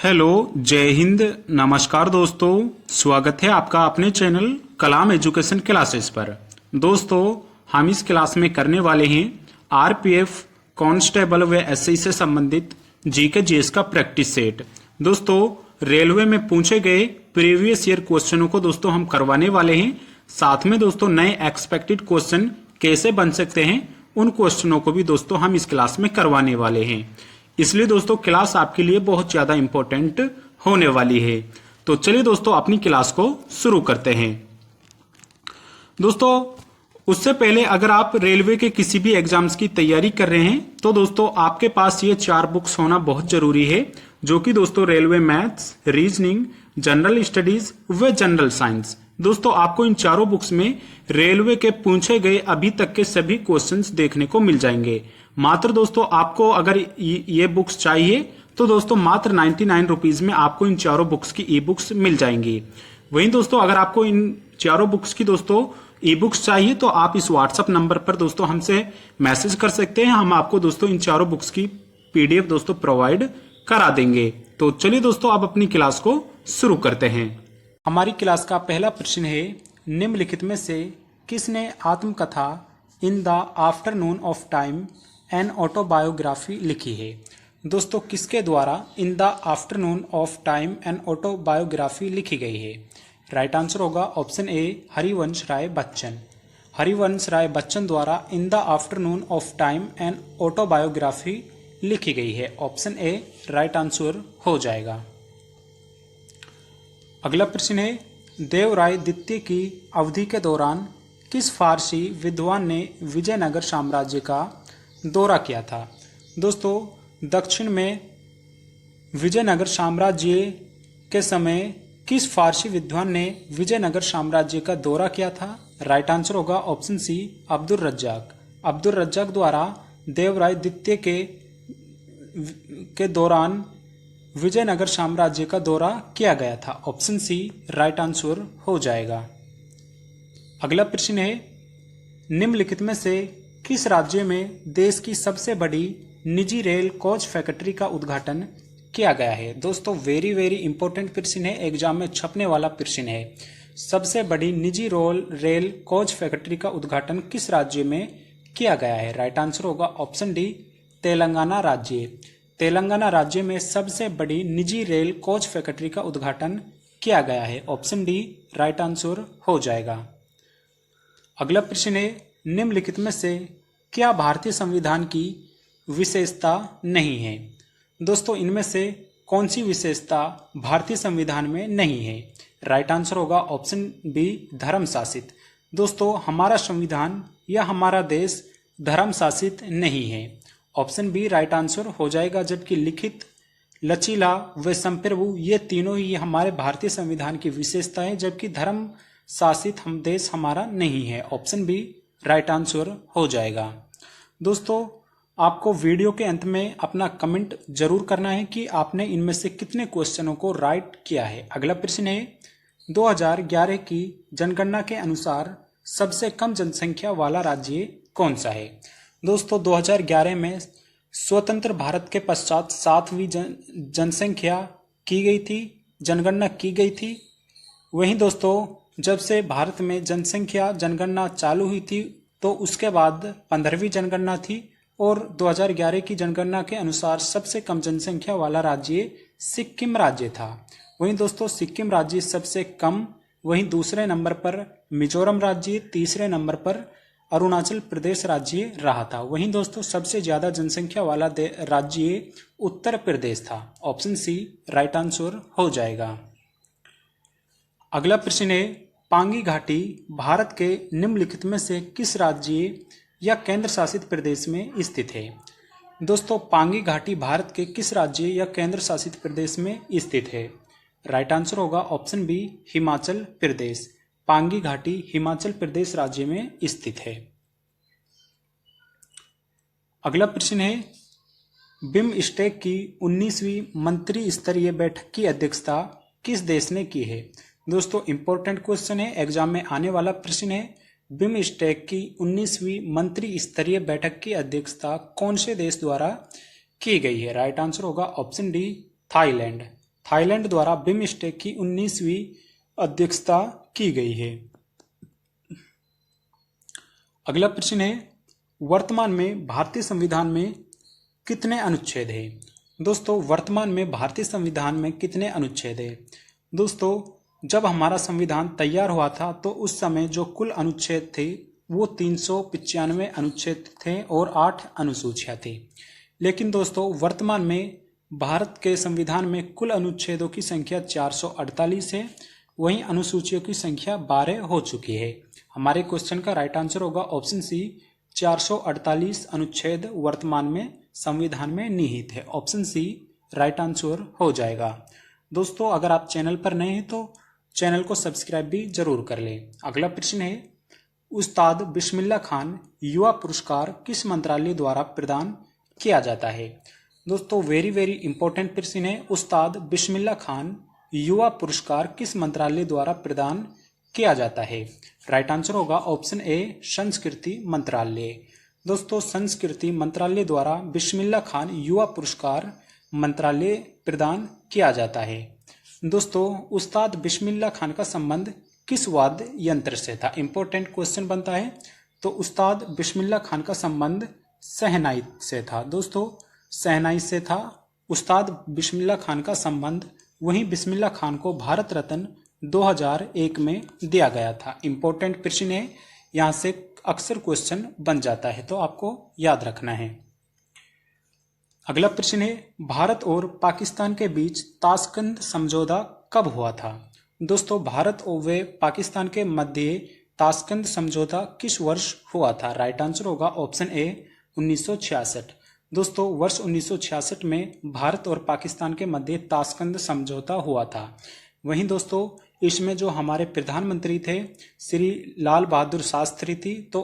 Hello, जय हिंद, नमस्कार दोस्तों। स्वागत है आपका अपने चैनल कलाम एजुकेशन क्लासेस पर। दोस्तों, हम इस क्लास में करने वाले हैं आरपीएफ, कांस्टेबल व एसआई से संबंधित जीके जीएस का प्रैक्टिस सेट। दोस्तों, रेलवे में पूछे गए प्रीवियस ईयर क्वेश्चनों को दोस्तों हम करवाने वाले हैं। साथ में दोस्तों नए एक्सपेक्टेड क्वेश्चन कैसे बन सकते हैं उन क्वेश्चनों को भी दोस्तों हम इस क्लास में करवाने वाले हैं। इसलिए दोस्तों क्लास आपके लिए बहुत ज्यादा इंपॉर्टेंट होने वाली है। तो चलिए दोस्तों अपनी क्लास को शुरू करते हैं। दोस्तों, उससे पहले अगर आप रेलवे के किसी भी एग्जाम्स की तैयारी कर रहे हैं तो दोस्तों आपके पास ये 4 बुक्स होना बहुत जरूरी है, जो कि दोस्तों railway maths, reasoning, general studies व जनरल साइंस। दोस्तों आपको इन चारों बुक्स में रेलवे के पूछे गए अभी तक के सभी क्वेश्चंस देखने को मिल जाएंगे। मात्र दोस्तों आपको अगर ये बुक्स चाहिए तो दोस्तों मात्र 99 रुपीज में आपको इन चारों बुक्स की ई बुक्स मिल जाएंगी। वहीं दोस्तों अगर आपको इन चारों बुक्स की दोस्तों ई बुक्स चाहिए तो आप इस व्हाट्सएप नंबर पर दोस्तों हमसे मैसेज कर सकते हैं। हम आपको दोस्तों इन चारों बुक्स की पीडीएफ दोस्तों प्रोवाइड करा देंगे। तो चलिए दोस्तों अब अपनी क्लास को शुरू करते हैं। हमारी क्लास का पहला प्रश्न है, निम्नलिखित में से किसने आत्मकथा in the afternoon of time an autobiography लिखी है। दोस्तों किसके द्वारा in the afternoon of time an autobiography लिखी गई है। राइट आंसर होगा ऑप्शन ए, हरिवंश राय बच्चन। हरिवंश राय बच्चन द्वारा in the afternoon of time an autobiography लिखी गई है। ऑप्शन ए राइट आंसर हो जाएगा। अगला प्रश्न है, देवराय द्वितीय की अवधि के दौरान किस फारसी विद्वान ने विजयनगर साम्राज्य का दौरा किया था। दोस्तों दक्षिण में विजयनगर साम्राज्य के समय किस फारसी विद्वान ने विजयनगर साम्राज्य का दौरा किया था। राइट आंसर होगा ऑप्शन सी, अब्दुल रज्जाक। अब्दुल रज्जाक द्वारा देवराय द्वितीय के दौरान विजयनगर साम्राज्य का दौरा किया गया था। ऑप्शन सी राइट आंसर हो जाएगा। अगला प्रश्न है, निम्नलिखित में से किस राज्य में देश की सबसे बड़ी निजी रेल कोच फैक्ट्री का उद्घाटन किया गया है। दोस्तों वेरी इंपॉर्टेंट प्रश्न है, एग्जाम में छपने वाला प्रश्न है। सबसे बड़ी निजी रेल कोच फैक्ट्री का उद्घाटन किस राज्य में किया गया है। राइट आंसर होगा ऑप्शन डी, तेलंगाना राज्य। तेलंगाना राज्य में सबसे बड़ी निजी रेल कोच फैक्ट्री का उद्घाटन किया गया है। ऑप्शन डी राइट आंसर हो जाएगा। अगला प्रश्न है, निम्नलिखित में से क्या भारतीय संविधान की विशेषता नहीं है। दोस्तों इनमें से कौन सी विशेषता भारतीय संविधान में नहीं है। राइट आंसर होगा ऑप्शन बी, धर्म शासित। दोस्तों हमारा संविधान या हमारा देश धर्म शासित नहीं है। ऑप्शन बी राइट आंसर हो जाएगा। जबकि लिखित, लचीला व संप्रभु ये तीनों ही हमारे भारतीय संविधान की विशेषता है, जबकि धर्म शासित हम देश हमारा नहीं है। ऑप्शन बी राइट आंसर हो जाएगा। दोस्तों आपको वीडियो के अंत में अपना कमेंट जरूर करना है कि आपने इनमें से कितने क्वेश्चनों को राइट किया है। अगला प्रश्न है, 2011 की जनगणना के अनुसार सबसे कम जनसंख्या वाला राज्य कौन सा है। दोस्तों 2011 में स्वतंत्र भारत के पश्चात 7वीं जनसंख्या की गई थी, जनगणना की गई थी। वहीं दोस्तों जब से भारत में जनगणना चालू हुई थी तो उसके बाद 15वीं जनगणना थी और 2011 की जनगणना के अनुसार सबसे कम जनसंख्या वाला राज्य सिक्किम राज्य था। वहीं दोस्तों सिक्किम राज्य सबसे कम, वहीं दूसरे नंबर पर मिजोरम राज्य, तीसरे नंबर पर अरुणाचल प्रदेश राज्य रहा था। वहीं दोस्तों सबसे ज्यादा जनसंख्या वाला राज्य उत्तर प्रदेश था। ऑप्शन सी राइट आंसर हो जाएगा। अगला प्रश्न है, पांगी घाटी भारत के निम्नलिखित में से किस राज्य या केंद्र शासित प्रदेश में स्थित है। दोस्तों पांगी घाटी भारत के किस राज्य या केंद्र शासित प्रदेश में स्थित है। राइट आंसर होगा ऑप्शन बी, हिमाचल प्रदेश। पांगी घाटी हिमाचल प्रदेश राज्य में स्थित है। अगला प्रश्न है, बिमस्टेक की 19वीं मंत्री स्तरीय बैठक की अध्यक्षता किस देश ने की है। दोस्तों इंपॉर्टेंट क्वेश्चन है, एग्जाम में आने वाला प्रश्न है। बिमस्टेक की 19वीं मंत्री स्तरीय बैठक की अध्यक्षता कौन से देश द्वारा की गई है। राइट आंसर होगा ऑप्शन डी, थाईलैंड। थाईलैंड द्वारा बिमस्टेक की 19वीं अध्यक्षता की गई है। अगला प्रश्न है, वर्तमान में भारतीय संविधान में कितने अनुच्छेद हैं? दोस्तों, वर्तमान में भारतीय संविधान में कितने अनुच्छेद हैं? दोस्तों, जब हमारा संविधान तैयार हुआ था तो उस समय जो कुल अनुच्छेद थे वो 395 अनुच्छेद थे और 8 अनुसूचियां थी। लेकिन दोस्तों, वर्तमान में भारत के संविधान में कुल अनुच्छेदों की संख्या 448 है, वहीं अनुसूचियों की संख्या 12 हो चुकी है। हमारे क्वेश्चन का राइट आंसर होगा ऑप्शन सी, 448 अनुच्छेद वर्तमान में संविधान में निहित है। ऑप्शन सी राइट आंसर हो जाएगा। दोस्तों, अगर आप चैनल पर नए हैं तो चैनल को सब्सक्राइब भी जरूर कर लें। अगला प्रश्न है, उस्ताद बिस्मिल्लाह खान युवा पुरस्कार किस मंत्रालय द्वारा प्रदान किया जाता है? दोस्तों, वेरी इंपॉर्टेंट प्रश्न है। उस्ताद बिस्मिल्लाह खान युवा पुरस्कार किस मंत्रालय द्वारा प्रदान किया जाता है? राइट आंसर होगा ऑप्शन ए, संस्कृति मंत्रालय। दोस्तों, संस्कृति मंत्रालय द्वारा बिस्मिल्लाह खान युवा पुरस्कार मंत्रालय प्रदान किया जाता है। दोस्तों, उस्ताद बिस्मिल्लाह खान का संबंध किस वाद्य यंत्र से था? इंपॉर्टेंट क्वेश्चन बनता है। तो उस्ताद बिस्मिल्लाह खान का संबंध शहनाई से था। दोस्तों, शहनाई से था उस्ताद बिस्मिल्लाह खान का संबंध। वहीं बिस्मिल्लाह खान को भारत रत्न 2001 में दिया गया था। इंपॉर्टेंट प्रश्न है, यहां से अक्सर क्वेश्चन बन जाता है तो आपको याद रखना है। अगला प्रश्न है, भारत और पाकिस्तान के बीच ताशकंद समझौता कब हुआ था? दोस्तों, भारत और पाकिस्तान के मध्य ताशकंद समझौता किस वर्ष हुआ था? राइट आंसर होगा ऑप्शन ए, 1966। दोस्तों, वर्ष 1966 में भारत और पाकिस्तान के मध्य ताशकंद समझौता हुआ था। वहीं दोस्तों, इसमें जो हमारे प्रधानमंत्री थे श्री लाल बहादुर शास्त्री थी, तो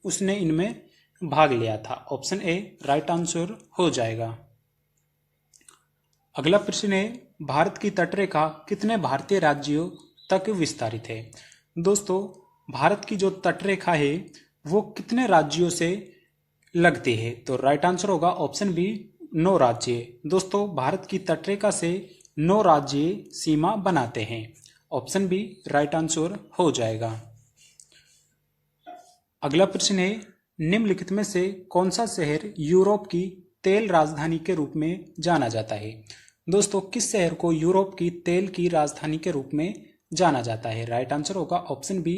उसने इनमें भाग लिया था। ऑप्शन ए राइट आंसर हो जाएगा। अगला प्रश्न है, भारत की तटरेखा कितने भारतीय राज्यों तक विस्तारित है? दोस्तों, भारत की जो तटरेखा है वो कितने राज्यों से लगती है? तो राइट आंसर होगा ऑप्शन बी, 9 राज्य। दोस्तों, भारत की तटरेखा से 9 राज्य सीमा बनाते हैं। ऑप्शन बी राइट आंसर हो जाएगा। अगला प्रश्न है, निम्नलिखित में से कौन सा शहर यूरोप की तेल राजधानी के रूप में जाना जाता है? दोस्तों, किस शहर को यूरोप की तेल की राजधानी के रूप में जाना जाता है? राइट आंसर होगा ऑप्शन बी,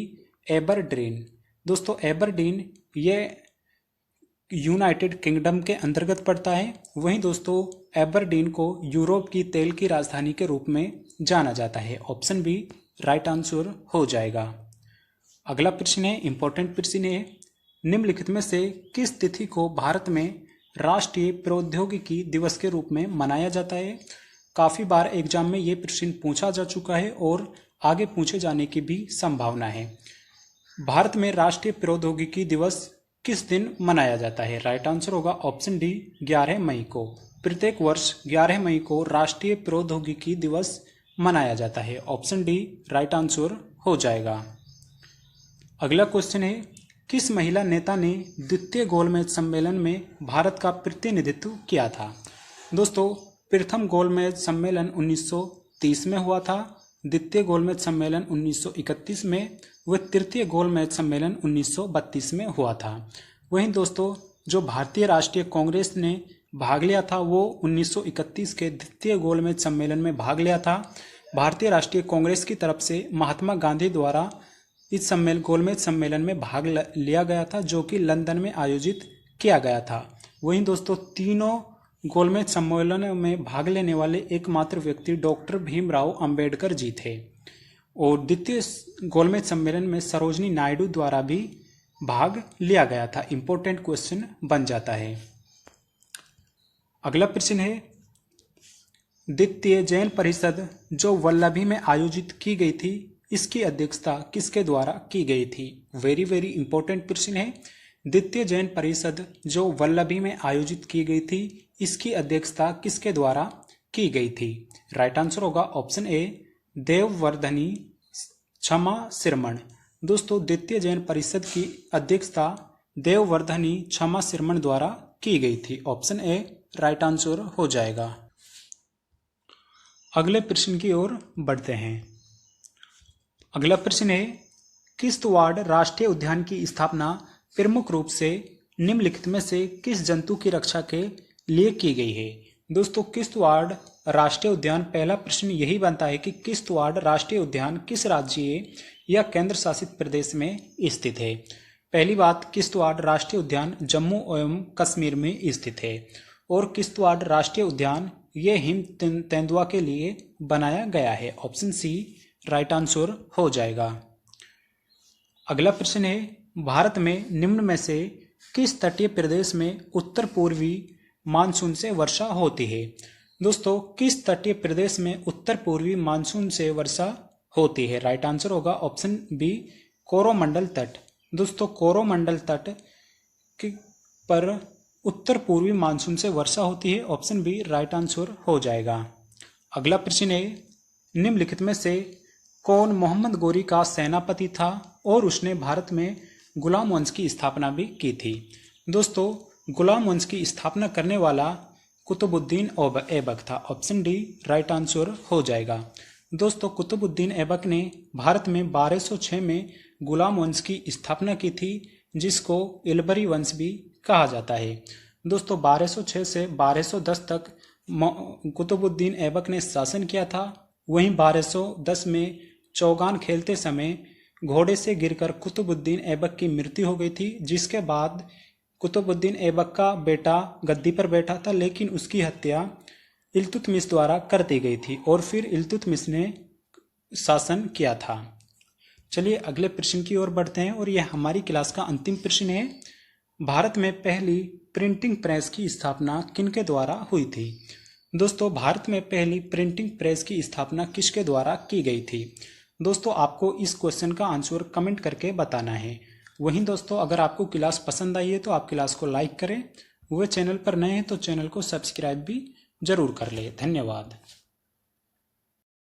एबरडीन। दोस्तों, एबरडीन ये यूनाइटेड किंगडम के अंतर्गत पड़ता है। वहीं दोस्तों, एबरडीन को यूरोप की तेल की राजधानी के रूप में जाना जाता है। ऑप्शन बी राइट आंसर हो जाएगा। अगला प्रश्न है, इंपॉर्टेंट प्रश्न है, निम्नलिखित में से किस तिथि को भारत में राष्ट्रीय प्रौद्योगिकी दिवस के रूप में मनाया जाता है? काफी बार एग्जाम में ये प्रश्न पूछा जा चुका है और आगे पूछे जाने की भी संभावना है। भारत में राष्ट्रीय प्रौद्योगिकी दिवस किस दिन मनाया जाता है? राइट आंसर होगा ऑप्शन डी, 11 मई को। प्रत्येक वर्ष 11 मई को राष्ट्रीय प्रौद्योगिकी दिवस मनाया जाता है। ऑप्शन डी राइट आंसर हो जाएगा। अगला क्वेश्चन है, किस महिला नेता ने द्वितीय गोलमेज सम्मेलन में भारत का प्रतिनिधित्व किया था? दोस्तों, प्रथम गोलमेज सम्मेलन 1930 में हुआ था, द्वितीय गोलमेज सम्मेलन 1931 में, व तृतीय गोलमेज सम्मेलन 1932 में हुआ था। वहीं दोस्तों, जो भारतीय राष्ट्रीय कांग्रेस ने भाग लिया था वो 1931 के द्वितीय गोलमेज सम्मेलन में भाग लिया था। भारतीय राष्ट्रीय कांग्रेस की तरफ से महात्मा गांधी द्वारा इस गोलमेज सम्मेलन में भाग लिया गया था, जो कि लंदन में आयोजित किया गया था। वहीं दोस्तों, तीनों गोलमेज सम्मेलनों में भाग लेने वाले एकमात्र व्यक्ति डॉक्टर भीमराव अंबेडकर जी थे। और द्वितीय गोलमेज सम्मेलन में सरोजनी नायडू द्वारा भी भाग लिया गया था। इंपॉर्टेंट क्वेश्चन बन जाता है। अगला प्रश्न है, द्वितीय जैन परिषद जो वल्लभी में आयोजित की गई थी, इसकी अध्यक्षता किसके द्वारा की गई थी? वेरी इंपॉर्टेंट प्रश्न है। द्वितीय जैन परिषद जो वल्लभी में आयोजित की गई थी, इसकी अध्यक्षता किसके द्वारा की गई थी? राइट आंसर होगा ऑप्शन ए, देववर्धनी क्षमा शिरमण। दोस्तों, द्वितीय जैन परिषद की अध्यक्षता देववर्धनी क्षमा शिरमण द्वारा की गई थी। ऑप्शन ए राइट आंसर हो जाएगा। अगले प्रश्न की ओर बढ़ते हैं। अगला प्रश्न है, किश्तवाड़ राष्ट्रीय उद्यान की स्थापना प्रमुख रूप से निम्नलिखित में से किस जंतु की रक्षा के लिए की गई है? दोस्तों, किश्तवाड़ राष्ट्रीय उद्यान, पहला प्रश्न यही बनता है कि किश्तवाड़ राष्ट्रीय उद्यान किस राज्य या केंद्र शासित प्रदेश में स्थित है? पहली बात, किश्तवाड़ राष्ट्रीय उद्यान जम्मू एवं कश्मीर में स्थित है और किश्तवाड़ राष्ट्रीय उद्यान ये हिम तेंदुआ के लिए बनाया गया है। ऑप्शन सी राइट आंसर हो जाएगा। अगला प्रश्न है, भारत में निम्न में से किस तटीय प्रदेश में उत्तर पूर्वी मानसून से वर्षा होती है? दोस्तों, किस तटीय प्रदेश में उत्तर पूर्वी मानसून से वर्षा होती है? राइट आंसर होगा ऑप्शन बी कोरोमंडल तट। दोस्तों, कोरोमंडल तट पर उत्तर पूर्वी मानसून से वर्षा होती है। ऑप्शन बी राइट आंसर हो जाएगा। अगला प्रश्न है, निम्नलिखित में से कौन मोहम्मद गोरी का सेनापति था और उसने भारत में गुलाम वंश की स्थापना भी की थी? दोस्तों, गुलाम वंश की स्थापना करने वाला कुतुबुद्दीन ऐबक था। ऑप्शन डी राइट आंसर हो जाएगा। दोस्तों, कुतुबुद्दीन ऐबक ने भारत में 1206 में गुलाम वंश की स्थापना की थी, जिसको इलबरी वंश भी कहा जाता है। दोस्तों, 1206 से 1210 तक कुतुबुद्दीन ऐबक ने शासन किया था। वहीं 1210 में चौगान खेलते समय घोड़े से गिरकर कुतुबुद्दीन ऐबक की मृत्यु हो गई थी, जिसके बाद कुतुबुद्दीन ऐबक का बेटा गद्दी पर बैठा था, लेकिन उसकी हत्या इल्तुतमिश द्वारा कर दी गई थी और फिर इल्तुतमिश ने शासन किया था। चलिए अगले प्रश्न की ओर बढ़ते हैं और यह हमारी क्लास का अंतिम प्रश्न है। भारत में पहली प्रिंटिंग प्रेस की स्थापना किनके द्वारा हुई थी? दोस्तों, भारत में पहली प्रिंटिंग प्रेस की स्थापना किसके द्वारा की गई थी? दोस्तों, आपको इस क्वेश्चन का आंसर कमेंट करके बताना है। वहीं दोस्तों, अगर आपको क्लास पसंद आई है तो आप क्लास को लाइक करें। वह चैनल पर नए हैं तो चैनल को सब्सक्राइब भी जरूर कर ले। धन्यवाद।